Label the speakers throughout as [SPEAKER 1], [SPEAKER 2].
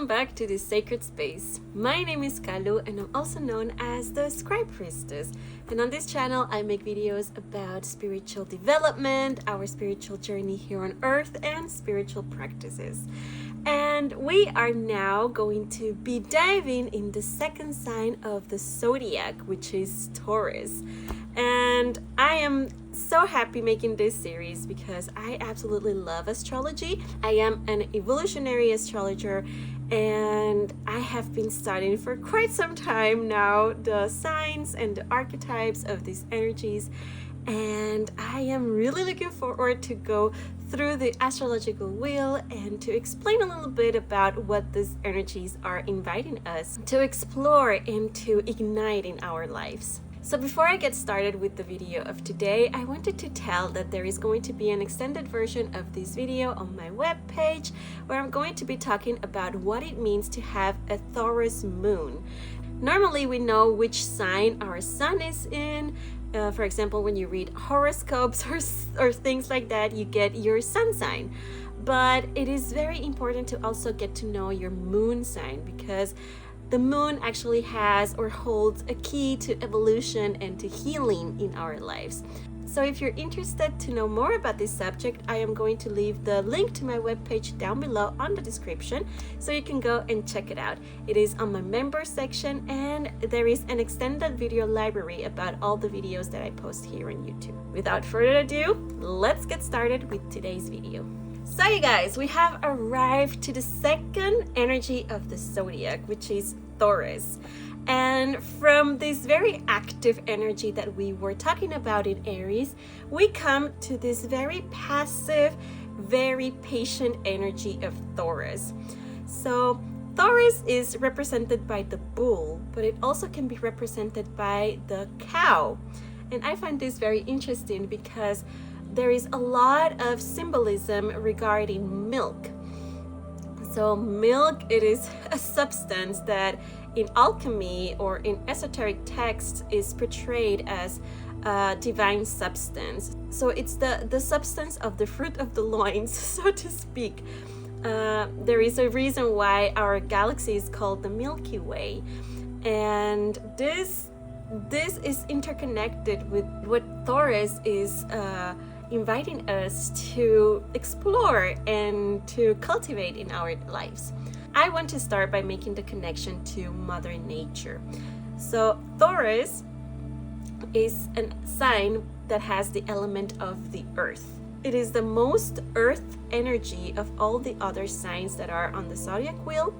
[SPEAKER 1] back to this sacred space. My name is Kalu and I'm also known as the Scribe Priestess. And on this channel, I make videos about spiritual development, our spiritual journey here on earth, and spiritual practices. And we are now going to be diving in the second sign of the Zodiac, which is Taurus. And I am so happy making this series because I absolutely love astrology. I am an evolutionary astrologer and I have been studying for quite some time now the signs and the archetypes of these energies, and I am really looking forward to go through the astrological wheel and to explain a little bit about what these energies are inviting us to explore and to ignite in our lives. So before I get started with the video of today, I wanted to tell that there is going to be an extended version of this video on my webpage where I'm going to be talking about what it means to have a Taurus moon. Normally we know which sign our sun is in. For example, when you read horoscopes or things like that, you get your sun sign. But it is very important to also get to know your moon sign, because the moon actually has or holds a key to evolution and to healing in our lives. So if you're interested to know more about this subject, I am going to leave the link to my webpage down below on the description so you can go and check it out. It is on my member section, and there is an extended video library about all the videos that I post here on YouTube. Without further ado, let's get started with today's video. So you guys, we have arrived to the second energy of the Zodiac, which is Taurus. And from this very active energy that we were talking about in Aries, we come to this very passive, very patient energy of Taurus. So Taurus is represented by the bull, but it also can be represented by the cow. And I find this very interesting because there is a lot of symbolism regarding milk. So milk, it is a substance that in alchemy or in esoteric texts is portrayed as a divine substance. So it's the substance of the fruit of the loins, so to speak. There is a reason why our galaxy is called the Milky Way. And this is interconnected with what Taurus is inviting us to explore and to cultivate in our lives. I want to start by making the connection to Mother Nature. So Taurus is a sign that has the element of the earth. It is the most earth energy of all the other signs that are on the zodiac wheel.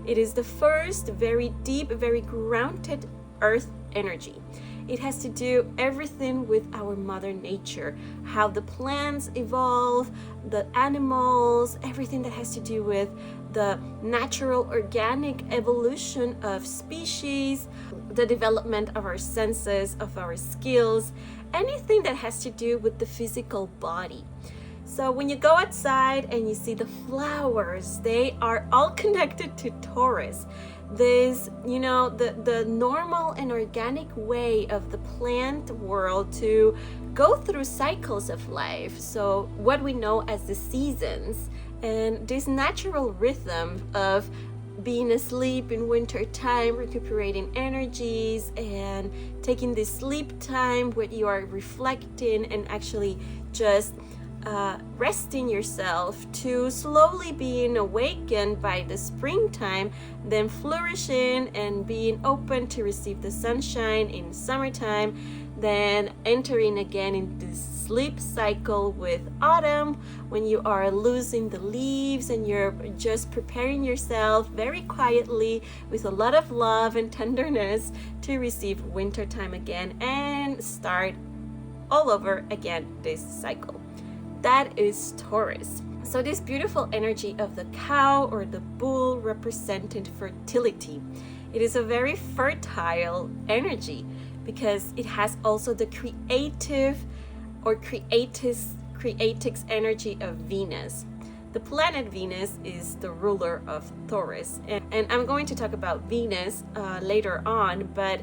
[SPEAKER 1] It is the first very deep, very grounded earth energy. It has to do everything with our Mother Nature, how the plants evolve, the animals, everything that has to do with the natural organic evolution of species, the development of our senses, of our skills, anything that has to do with the physical body. So when you go outside and you see the flowers, they are all connected to Taurus. This, the normal and organic way of the plant world to go through cycles of life. So what we know as the seasons, and this natural rhythm of being asleep in winter time, recuperating energies, and taking this sleep time where you are reflecting and actually just resting yourself, to slowly being awakened by the springtime, then flourishing and being open to receive the sunshine in summertime, then entering again into this sleep cycle with autumn when you are losing the leaves and you're just preparing yourself very quietly with a lot of love and tenderness to receive winter time again and start all over again this cycle. That is Taurus. So this beautiful energy of the cow or the bull represented fertility. It is a very fertile energy because it has also the creative or creatix energy of Venus. The planet Venus is the ruler of Taurus. And I'm going to talk about Venus later on, but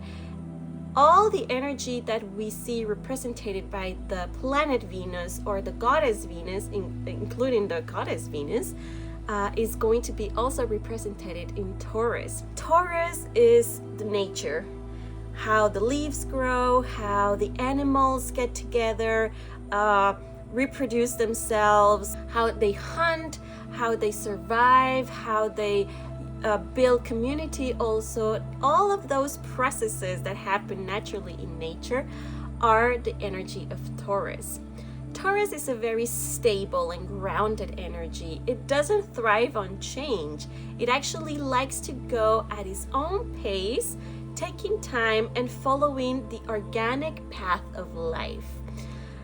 [SPEAKER 1] all the energy that we see represented by the planet Venus or the goddess Venus, including the goddess Venus, is going to be also represented in Taurus. Taurus is the nature, how the leaves grow, how the animals get together, reproduce themselves, how they hunt, how they survive, how they build community also. All of those processes that happen naturally in nature are the energy of Taurus. Taurus is a very stable and grounded energy. It doesn't thrive on change. It actually likes to go at its own pace, taking time and following the organic path of life.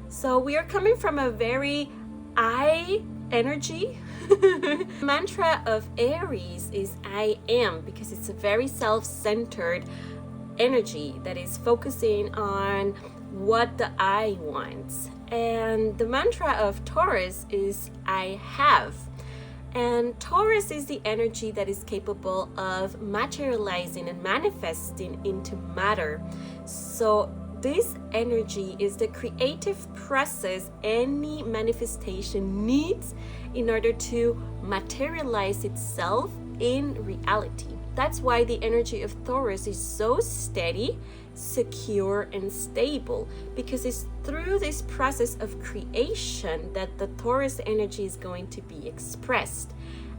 [SPEAKER 1] So we are coming from a very I energy. Mantra of Aries is I am, because it's a very self-centered energy that is focusing on what the I wants. And the mantra of Taurus is I have. And Taurus is the energy that is capable of materializing and manifesting into matter. So this energy is the creative process any manifestation needs in order to materialize itself in reality. That's why the energy of Taurus is so steady, secure, and stable, because it's through this process of creation that the Taurus energy is going to be expressed.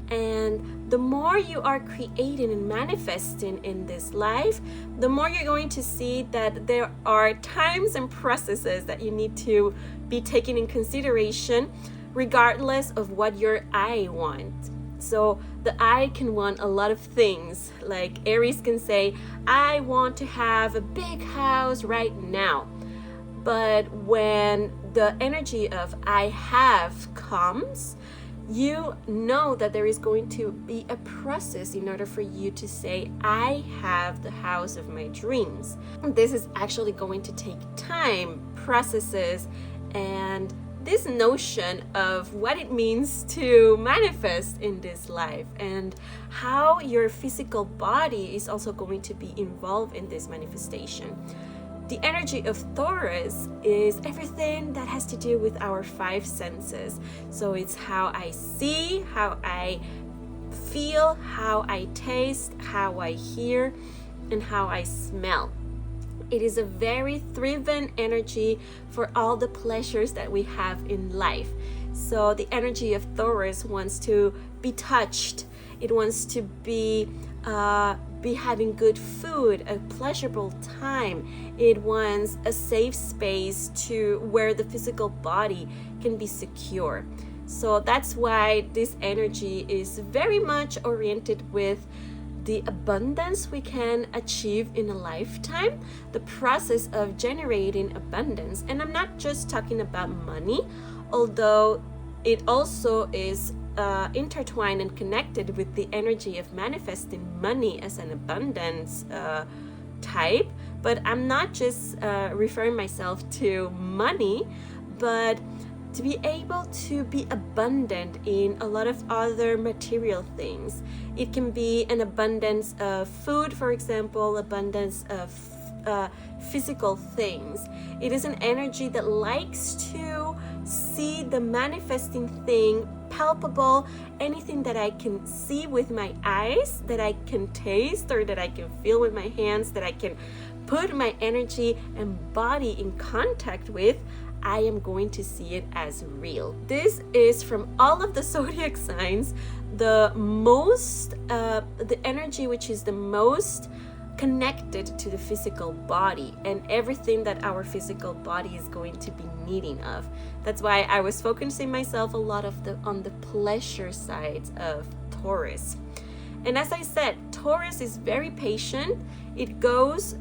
[SPEAKER 1] And the more you are creating and manifesting in this life, the more you're going to see that there are times and processes that you need to be taken in consideration, regardless of what your I want. So the I can want a lot of things. Like Aries can say, I want to have a big house right now. But when the energy of I have comes, you know that there is going to be a process in order for you to say, I have the house of my dreams. This is actually going to take time, processes, and this notion of what it means to manifest in this life, and how your physical body is also going to be involved in this manifestation. The energy of Taurus is everything that has to do with our five senses. So it's how I see, how I feel, how I taste, how I hear, and how I smell. It is a very driven energy for all the pleasures that we have in life. So the energy of Taurus wants to be touched. It wants to be having good food, a pleasurable time. It wants a safe space to where the physical body can be secure. So that's why this energy is very much oriented with the abundance we can achieve in a lifetime, the process of generating abundance. And I'm not just talking about money, although it also is intertwined and connected with the energy of manifesting money as an abundance type. But I'm not just referring myself to money, but to be able to be abundant in a lot of other material things. It can be an abundance of food, for example, abundance of physical things. It is an energy that likes to see the manifesting thing palpable, anything that I can see with my eyes, that I can taste, or that I can feel with my hands, that I can put my energy and body in contact with. I am going to see it as real. This is from all of the zodiac signs, the energy which is the most connected to the physical body and everything that our physical body is going to be needing of. That's why I was focusing myself a lot on the pleasure sides of Taurus. And as I said, Taurus is very patient. It goes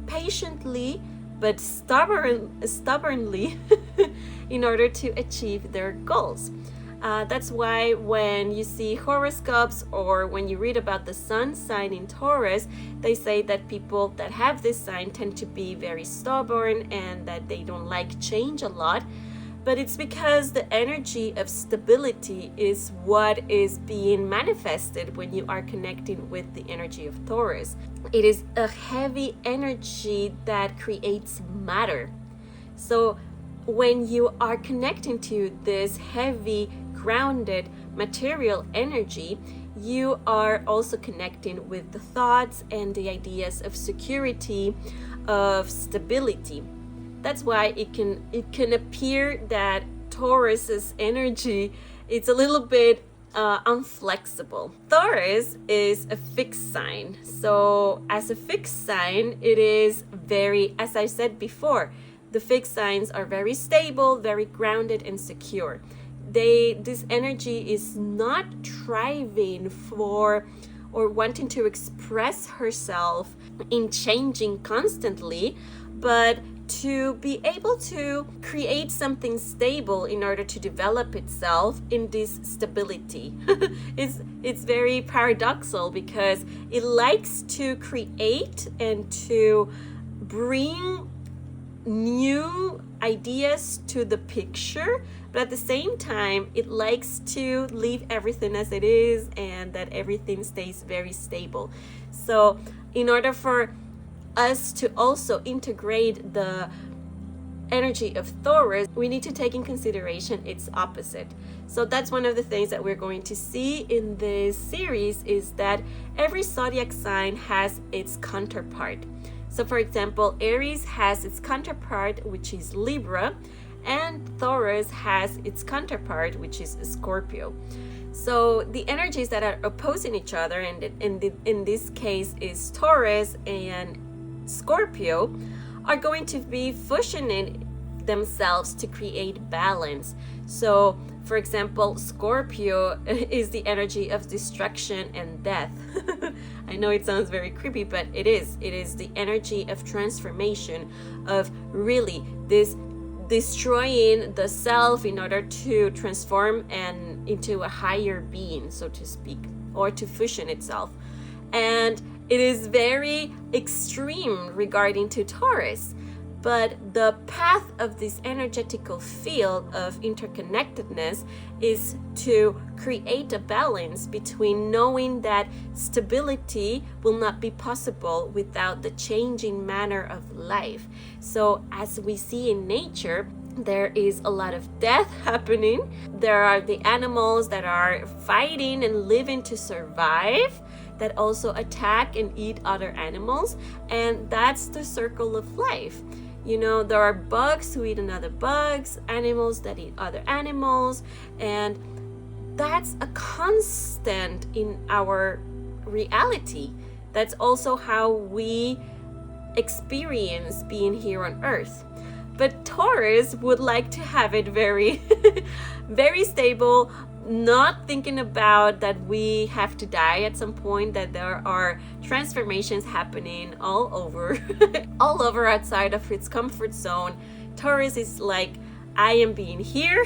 [SPEAKER 1] patiently but stubbornly in order to achieve their goals. That's why when you see horoscopes or when you read about the sun sign in Taurus, they say that people that have this sign tend to be very stubborn and that they don't like change a lot. But it's because the energy of stability is what is being manifested when you are connecting with the energy of Taurus. It is a heavy energy that creates matter. So when you are connecting to this heavy, grounded, material energy, you are also connecting with the thoughts and the ideas of security, of stability. That's why it can appear that Taurus's energy, it's a little bit unflexible. Taurus is a fixed sign. So as a fixed sign, it is very, as I said before, the fixed signs are very stable, very grounded and secure. This energy is not striving for or wanting to express herself in changing constantly, but to be able to create something stable in order to develop itself in this stability. It's very paradoxical because it likes to create and to bring new ideas to the picture, but at the same time it likes to leave everything as it is and that everything stays very stable. So in order for us to also integrate the energy of Taurus, we need to take in consideration its opposite. So that's one of the things that we're going to see in this series, is that every zodiac sign has its counterpart. So for example, Aries has its counterpart, which is Libra, and Taurus has its counterpart, which is Scorpio. So the energies that are opposing each other, and in this case is Taurus and Scorpio, are going to be fusioning themselves to create balance. So for example, Scorpio is the energy of destruction and death. I know it sounds very creepy, but it is the energy of transformation, of really this destroying the self in order to transform and into a higher being, so to speak, or to fusion itself. And it is very extreme regarding to Taurus, but the path of this energetical field of interconnectedness is to create a balance between knowing that stability will not be possible without the changing manner of life. So as we see in nature, there is a lot of death happening. There are the animals that are fighting and living to survive, that also attack and eat other animals, and that's the circle of life. You know, there are bugs who eat another bugs, animals that eat other animals, and that's a constant in our reality. That's also how we experience being here on Earth. But Taurus would like to have it very, very stable, not thinking about that we have to die at some point, that there are transformations happening all over, all over outside of its comfort zone. Taurus is like, I am being here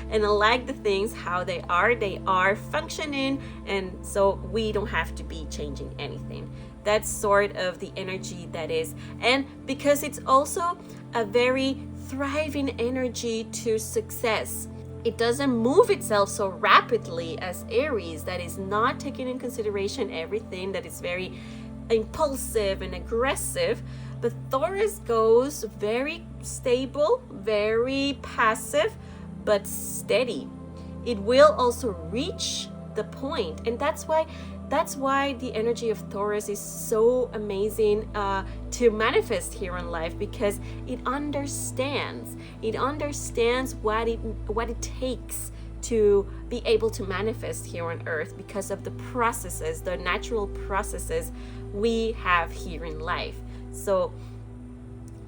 [SPEAKER 1] and I like the things how they are functioning, and so we don't have to be changing anything. That's sort of the energy that is. And because it's also a very thriving energy to success, it doesn't move itself so rapidly as Aries, that is not taking in consideration everything, that is very impulsive and aggressive. But Taurus goes very stable, very passive, but steady. It will also reach the point, and that's why the energy of Taurus is so amazing to manifest here on life, because it understands what it takes to be able to manifest here on Earth, because of the processes, the natural processes we have here in life. So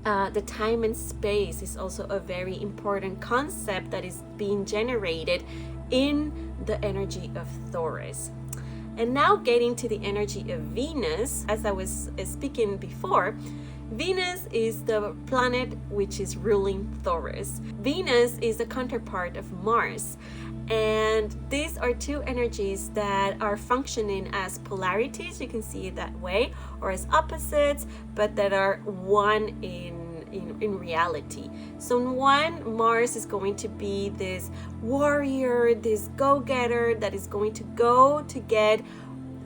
[SPEAKER 1] the time and space is also a very important concept that is being generated in the energy of Taurus. And now getting to the energy of Venus, as I was speaking before, Venus is the planet which is ruling Taurus. Venus is the counterpart of Mars. And these are two energies that are functioning as polarities, you can see it that way, or as opposites, but that are one in reality. So in one, Mars is going to be this warrior, this go-getter that is going to go to get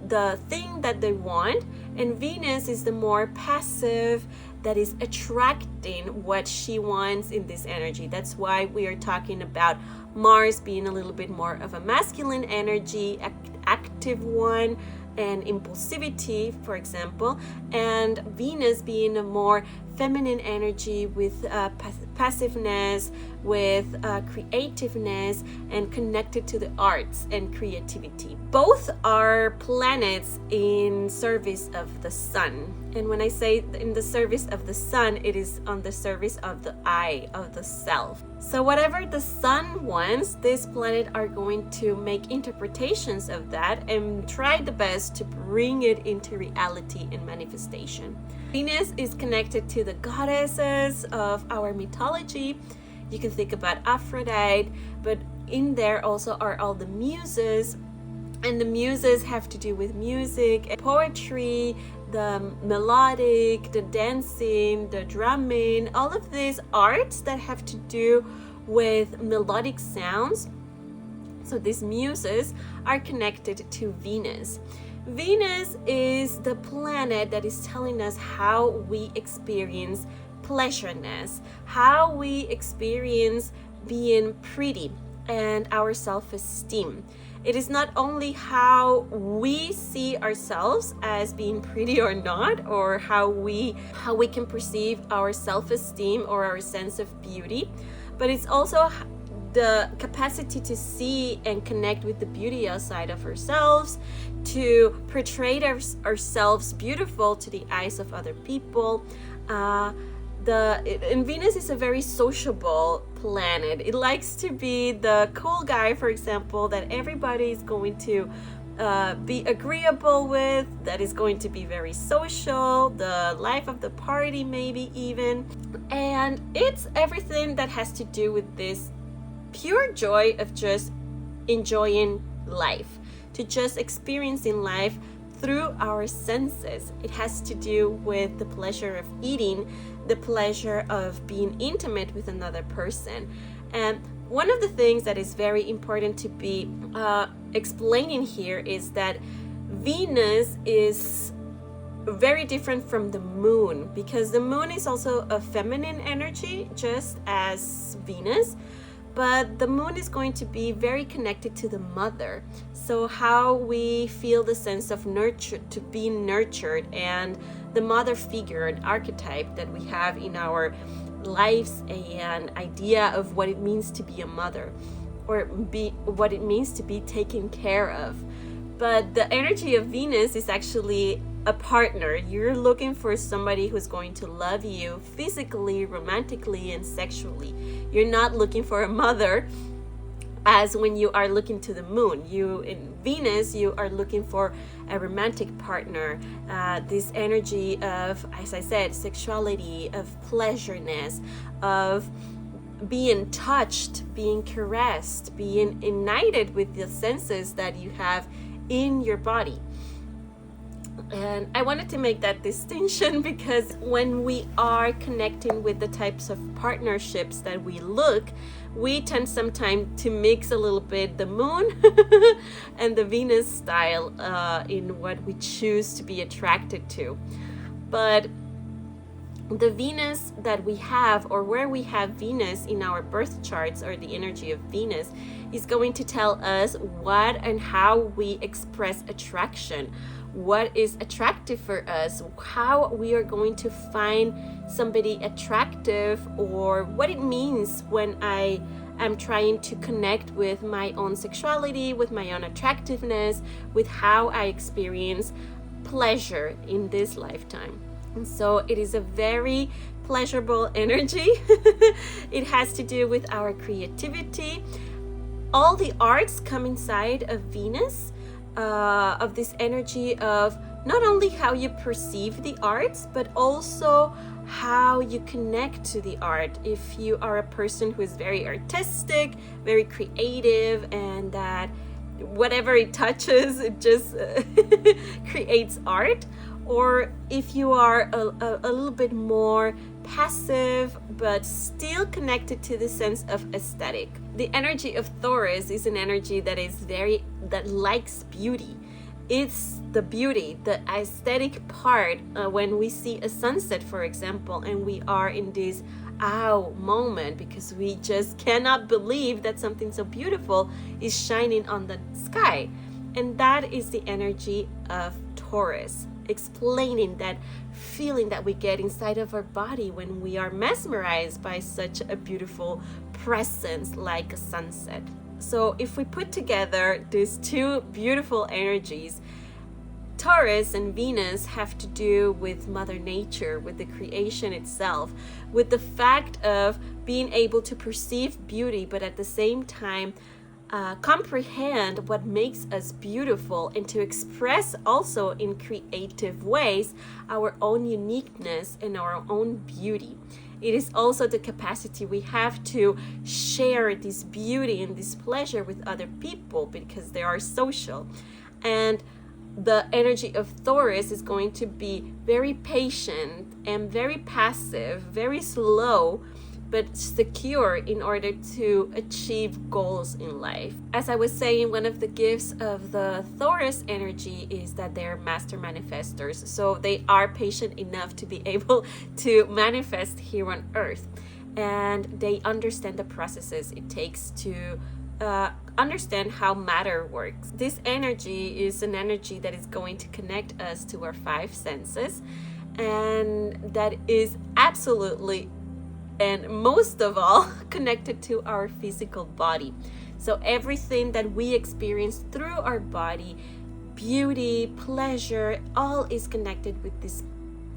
[SPEAKER 1] the thing that they want, and Venus is the more passive that is attracting what she wants in this energy. That's why we are talking about Mars being a little bit more of a masculine energy, active one, and impulsivity, for example, and Venus being a more feminine energy with passiveness, with creativeness, and connected to the arts and creativity. Both are planets in service of the sun. And when I say in the service of the sun, it is on the service of the I, of the self. So whatever the sun wants, this planet are going to make interpretations of that and try the best to bring it into reality and manifestation. Venus is connected to the goddesses of our mythology. You can think about Aphrodite, but in there also are all the muses. And the muses have to do with music, poetry, the melodic, the dancing, the drumming, all of these arts that have to do with melodic sounds. So these muses are connected to Venus. Venus is the planet that is telling us how we experience pleasureness, how we experience being pretty, and our self-esteem. It is not only how we see ourselves as being pretty or not, or how we can perceive our self-esteem or our sense of beauty, but it's also the capacity to see and connect with the beauty outside of ourselves, to portray ourselves beautiful to the eyes of other people. And Venus is a very sociable planet. It likes to be the cool guy, for example, that everybody is going to be agreeable with, that is going to be very social, the life of the party maybe even. And it's everything that has to do with this pure joy of just enjoying life, to just experiencing life through our senses. It has to do with the pleasure of eating, the pleasure of being intimate with another person. And one of the things that is very important to be explaining here is that Venus is very different from the moon, because the moon is also a feminine energy, just as Venus. But the moon is going to be very connected to the mother. So how we feel the sense of nurture, to be nurtured, and the mother figure, an archetype that we have in our lives, an idea of what it means to be a mother, or what it means to be taken care of. But the energy of Venus is actually a partner. You're looking for somebody who's going to love you physically, romantically, and sexually. You're not looking for a mother, as when you are looking to the moon. In Venus, you are looking for a romantic partner, this energy of, as I said, sexuality, of pleasureness, of being touched, being caressed, being united with the senses that you have in your body. And I wanted to make that distinction because when we are connecting with the types of partnerships that we tend sometimes to mix a little bit the moon and the Venus style in what we choose to be attracted to. But the Venus that we have, or where we have Venus in our birth charts, or the energy of Venus, is going to tell us what and how we express attraction, what is attractive for us, how we are going to find somebody attractive, or what it means when I am trying to connect with my own sexuality, with my own attractiveness, with how I experience pleasure in this lifetime. And so it is a very pleasurable energy. It has to do with our creativity. All the arts come inside of Venus, of this energy of not only how you perceive the arts, but also how you connect to the art. If you are a person who is very artistic, very creative, and that whatever it touches, it just creates art. Or if you are a little bit more passive, but still connected to the sense of aesthetic. The energy of Taurus is an energy that likes beauty. It's the beauty, the aesthetic part when we see a sunset, for example, and we are in this ow moment because we just cannot believe that something so beautiful is shining on the sky. And that is the energy of Taurus, explaining that feeling that we get inside of our body when we are mesmerized by such a beautiful presence like a sunset. So if we put together these two beautiful energies, Taurus and Venus have to do with Mother Nature, with the creation itself, with the fact of being able to perceive beauty, but at the same time comprehend what makes us beautiful, and to express also in creative ways our own uniqueness and our own beauty. It is also the capacity we have to share this beauty and this pleasure with other people because they are social. And the energy of Taurus is going to be very patient and very passive, very slow, but secure in order to achieve goals in life. As I was saying, one of the gifts of the Taurus energy is that they're master manifestors. So they are patient enough to be able to manifest here on earth. And they understand the processes it takes to understand how matter works. This energy is an energy that is going to connect us to our five senses, and that is absolutely and most of all connected to our physical body. So everything that we experience through our body, beauty, pleasure, all is connected with this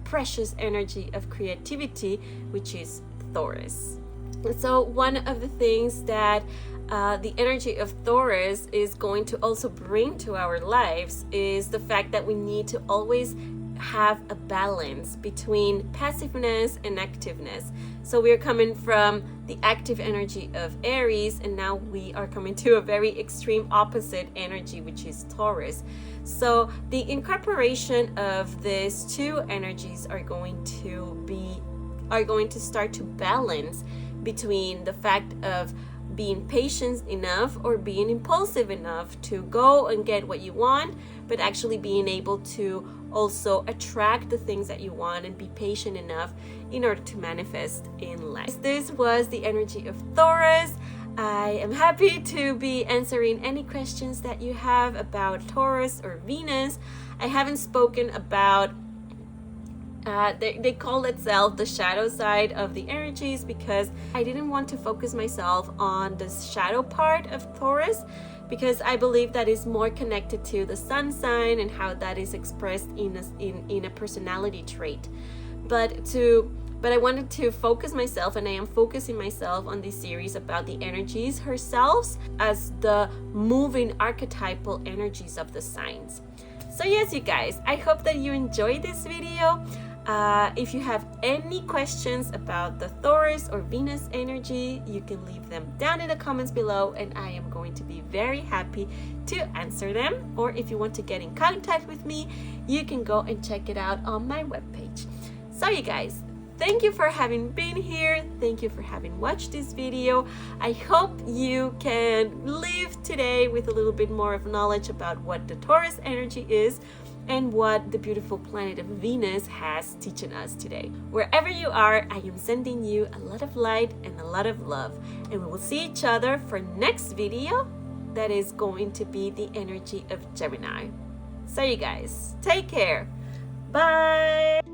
[SPEAKER 1] precious energy of creativity, which is Taurus. So one of the things that the energy of Taurus is going to also bring to our lives is the fact that we need to always have a balance between passiveness and activeness. So we're coming from the active energy of Aries, and now we are coming to a very extreme opposite energy, which is Taurus. So the incorporation of these two energies are going to start to balance between the fact of being patient enough or being impulsive enough to go and get what you want, but actually being able to also attract the things that you want and be patient enough in order to manifest in life. This was the energy of Taurus. I am happy to be answering any questions that you have about Taurus or Venus. I haven't spoken about they call itself the shadow side of the energies because I didn't want to focus myself on the shadow part of Taurus, because I believe that is more connected to the sun sign and how that is expressed in a personality trait. But I wanted to focus myself, and I am focusing myself on this series about the energies herself as the moving archetypal energies of the signs. So yes, you guys, I hope that you enjoyed this video. If you have any questions about the Taurus or Venus energy, you can leave them down in the comments below, and I am going to be very happy to answer them. Or if you want to get in contact with me, you can go and check it out on my webpage. So you guys, thank you for having been here. Thank you for having watched this video. I hope you can live today with a little bit more of knowledge about what the Taurus energy is and what the beautiful planet of Venus has teaching us today. Wherever you are, I am sending you a lot of light and a lot of love. And we will see each other for next video that is going to be the energy of Gemini. So you guys, take care. Bye.